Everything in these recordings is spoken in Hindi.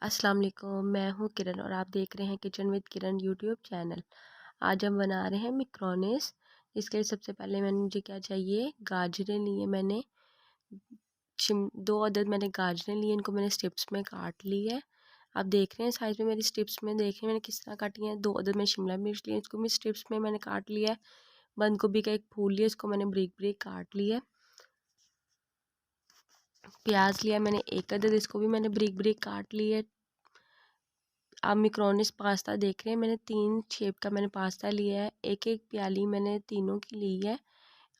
अस्सलाम वालेकुम, मैं हूँ किरण और आप देख रहे हैं kitchen with Kiran YouTube channel. आज हम बना रहे हैं मिक्रोनिस। इसके लिए सबसे पहले मुझे क्या चाहिए, गाजरें लिए मैंने। 2 अदद मैंने गाजरें लिए, इनको मैंने स्ट्रिप्स में काट ली है। आप देख रहे हैं साइज़ में मेरी स्ट्रिप्स में, देख रहे हैं मैंने किस तरह काटी है। 2 अदद में शिमला मिर्च लिए, इसको भी स्ट्रिप्स में मैंने काट लिया है। बंद गोभी का एक फूल लिया, इसको मैंने ब्रिक ब्रिक काट लिया है। प्याज लिया मैंने 1 अदद, इसको भी मैंने ब्रिक ब्रिक काट लिया है। आप मिक्रोनिस पास्ता देख रहे हैं, मैंने 3 शेप का मैंने पास्ता लिया है। एक एक प्याली मैंने तीनों की ली है।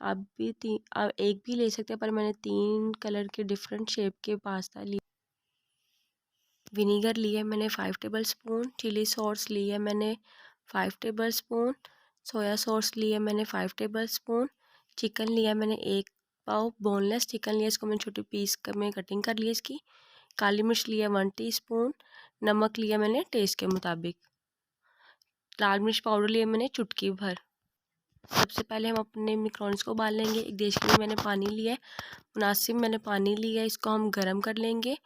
आप एक भी ले सकते हैं, पर मैंने 3 कलर के डिफरेंट शेप के पास्ता लिए। विनीगर लिया मैंने 5 टेबल स्पून। चिली सॉस लिया मैंने 5 टेबल स्पून। सोया सॉस लिया मैंने 5 टेबल स्पून। चिकन लिया मैंने 1 पाव बोनलेस चिकन लिया, इसको मैंने छोटे पीस में कटिंग कर लिया इसकी। काली मिर्च लिया 1 टीस्पून। नमक लिया मैंने टेस्ट के मुताबिक। लाल मिर्च पाउडर लिया मैंने चुटकी भर। सबसे पहले हम अपने मिक्रोन्स को उबाल लेंगे। एक देश के लिए मैंने पानी लिया है, मुनासिब मैंने पानी लिया है, इसको हम गर्म कर लेंगे।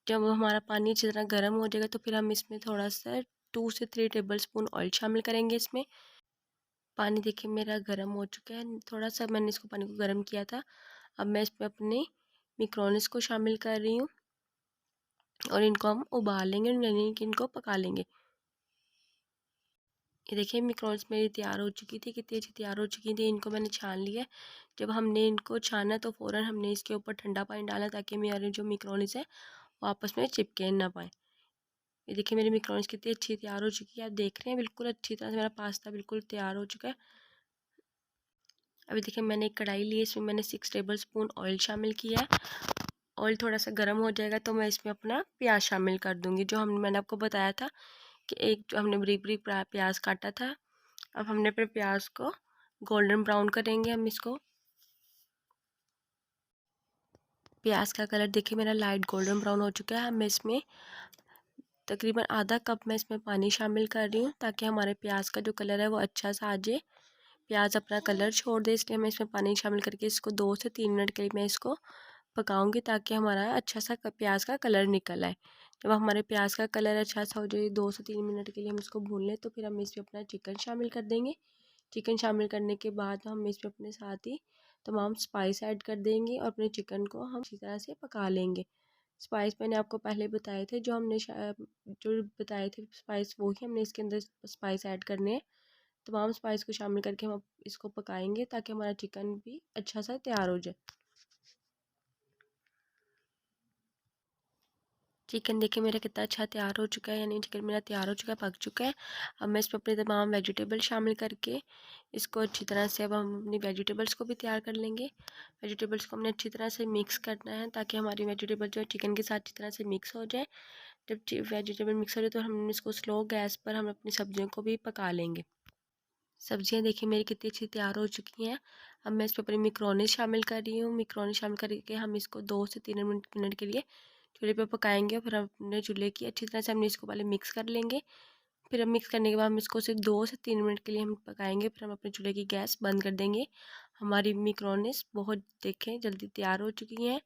जब हमारा पानी अच्छी तरह गर्म हो जाएगा तो फिर हम इसमें थोड़ा सा 2 से 3 टेबल स्पून ऑयल शामिल करेंगे इसमें। पानी देखिए मेरा गर्म हो चुका है, थोड़ा सा मैंने इसको पानी को गर्म किया था। अब मैं इसमें अपने मिक्रोन्स को शामिल कर रही हूँ और इनको हम उबाल लेंगे, यानी कि इनको पका लेंगे। ये देखिए मिक्रोन्स मेरी तैयार हो चुकी थी, कितनी अच्छी तैयार हो चुकी थी। इनको मैंने छान लिया। जब हमने इनको छाना तो फ़ौरन हमने इसके ऊपर ठंडा पानी डाला, ताकि मेरे जो मिक्रोनिस है वो आपस में चिपके ना पाए। ये देखिए मेरी मिक्रोनिस कितनी अच्छी तैयार हो चुकी है, आप देख रहे हैं बिल्कुल अच्छी तरह से मेरा पास्ता बिल्कुल तैयार हो चुका है। अभी देखिए मैंने एक कढ़ाई ली है, इसमें मैंने 6 टेबल स्पून ऑयल शामिल किया है। ऑयल थोड़ा सा गर्म हो जाएगा तो मैं इसमें अपना प्याज शामिल कर दूँगी, जो मैंने आपको बताया था कि एक जो हमने बारीक बारीक प्याज काटा था। अब हमने अपने प्याज को गोल्डन ब्राउन करेंगे हम इसको। प्याज का कलर देखिए मेरा लाइट गोल्डन ब्राउन हो चुका है। अब मैं इसमें तकरीबन आधा कप मैं इसमें पानी शामिल कर रही हूँ, ताकि हमारे प्याज का जो कलर है वो अच्छा सा आ जाए, प्याज अपना कलर छोड़ दे। इसलिए मैं इसमें पानी शामिल करके इसको 2 से 3 मिनट के लिए मैं इसको पकाऊंगी, ताकि हमारा अच्छा सा प्याज का कलर निकल आए। जब हमारे प्याज का कलर अच्छा सा हो जाए, 2 से 3 मिनट के लिए हम इसको भून लें, तो फिर हम इसमें अपना चिकन शामिल कर देंगे। चिकन शामिल करने के बाद हम इसमें अपने साथ ही तमाम स्पाइस ऐड कर देंगे और अपने चिकन को हम अच्छी तरह से पका लेंगे। स्पाइस मैंने आपको पहले बताए थे, जो बताए थे स्पाइस, वो ही हमने इसके अंदर स्पाइस ऐड करने हैं। तमाम स्पाइस को शामिल करके हम इसको पकाएंगे, ताकि हमारा चिकन भी अच्छा सा तैयार हो जाए। चिकन देखिए मेरा कितना अच्छा तैयार हो चुका है, यानी चिकन मेरा तैयार हो चुका है, पक चुका है। अब मैं इसमें अपने तमाम वेजिटेबल शामिल करके इसको अच्छी तरह से, अब हम अपनी वेजिटेबल्स को भी तैयार कर लेंगे। वेजिटेबल्स को हमने अच्छी तरह से मिक्स करना है, ताकि हमारी वेजिटेबल जो चिकन के साथ अच्छी तरह से मिक्स हो जाए। जब वेजिटेबल मिक्स हो जाए तो हम इसको स्लो गैस पर हम अपनी सब्जियों को भी पका लेंगे। सब्जियां देखिए मेरी कितनी अच्छी तैयार हो चुकी हैं। अब मैं इसमें अपनी मिक्रोनिस शामिल कर रही हूँ। मिक्रोनिस शामिल करके हम इसको 2 से 3 मिनट के लिए चूल्हे पे पकाएंगे। फिर अपने चूल्हे की अच्छी तरह से हमने इसको पहले मिक्स कर लेंगे। फिर हम मिक्स करने के बाद हम इसको सिर्फ 2 से 3 मिनट के लिए हम पकाएंगे। फिर हम अपने चूल्हे की गैस बंद कर देंगे। हमारी मिक्रोनिस बहुत देखें जल्दी तैयार हो चुकी हैं।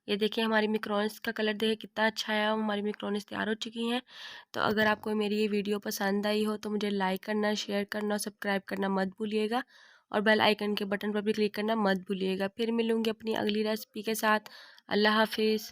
ये देखिए हमारी मिक्रोनिस का कलर देखिए कितना अच्छा है, हमारी मिक्रोनिस तैयार हो चुकी हैं। तो अगर आपको मेरी ये वीडियो पसंद आई हो तो मुझे लाइक करना, शेयर करना और सब्सक्राइब करना मत भूलिएगा, और बेल आइकन के बटन पर भी क्लिक करना मत भूलिएगा। फिर मिलूँगी अपनी अगली रेसिपी के साथ। अल्लाह हाफिज़।